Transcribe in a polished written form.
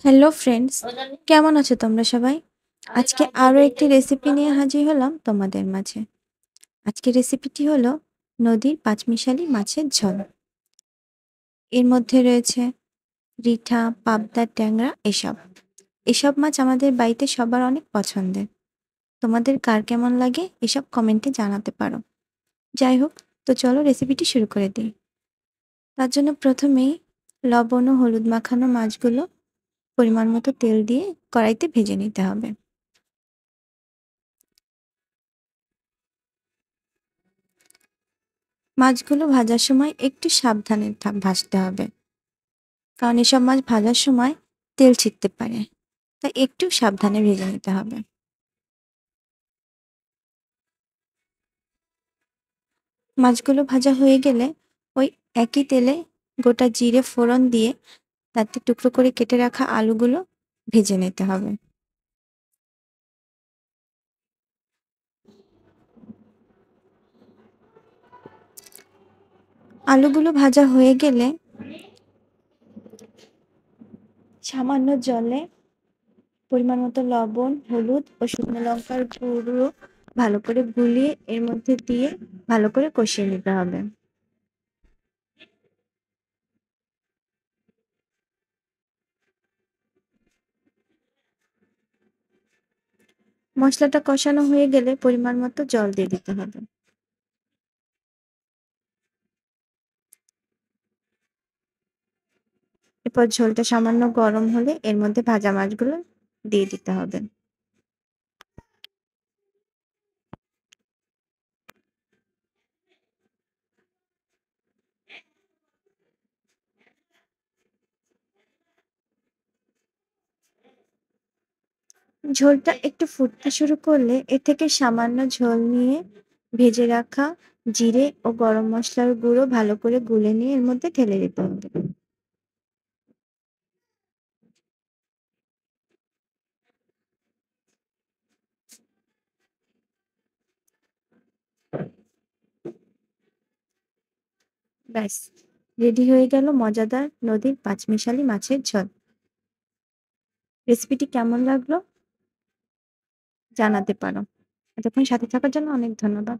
Hello friends, কেমন আছো তোমরা সবাই? আজকে আরও একটি রেসিপি নিয়ে হাজির হলাম তোমাদের মাঝে। আজকের রেসিপিটি হলো নদীর পাঁচমিশালি মাছের ঝোল। এর মধ্যে রয়েছে রিঠা, পাবদা, ট্যাংরা এসব। এসব মাছ আমাদের বাড়িতে সবার অনেক পছন্দের। তোমাদের কার কেমন লাগে এসব কমেন্টে জানাতে পারো। যাই হোক, তো চলো রেসিপিটি শুরু করে দিই। তার জন্য প্রথমেই লবণ ও হলুদ মাখানো মাছগুলো পরিমাণ মতো তেল দিয়ে কড়াইতে ভেজে নিতে হবে। মাছগুলো ভাজার সময় একটু সাবধানে ভাজতে হবে, কারণ এসব মাছ ভাজার সময় তেল ছিটতে পারে, তাই একটু সাবধানে ভেজে নিতে হবে। মাছগুলো ভাজা হয়ে গেলে ওই একই তেলে গোটা জিরে ফোড়ন দিয়ে তাতে টুকরো করে কেটে রাখা আলুগুলো ভেজে নিতে হবে। আলুগুলো ভাজা হয়ে গেলে সামান্য জলে পরিমাণ মতো লবণ, হলুদ ও শুকনো লঙ্কার গুঁড়ো ভালো করে গুলিয়ে এর মধ্যে দিয়ে ভালো করে কষিয়ে নিতে হবে। মশলাটা কষানো হয়ে গেলে পরিমাণ মতো জল দিয়ে দিতে হবে। এরপর ঝোলটা সামান্য গরম হলে এর মধ্যে ভাজা মাছগুলো দিয়ে দিতে হবে। ঝোলটা একটু ফুটতে শুরু করলে এ থেকে সামান্য ঝোল নিয়ে ভেজে রাখা জিরে ও গরম মশলার গুঁড়ো ভালো করে গুলে নিয়ে এর মধ্যে ঢেলে দিতে হবে। ব্যাস, রেডি হয়ে গেল মজাদার নদীর পাঁচমিশালি মাছের ঝোল। রেসিপিটি কেমন লাগলো জানাতে পারো। এতক্ষণ সাথে থাকার জন্য অনেক ধন্যবাদ।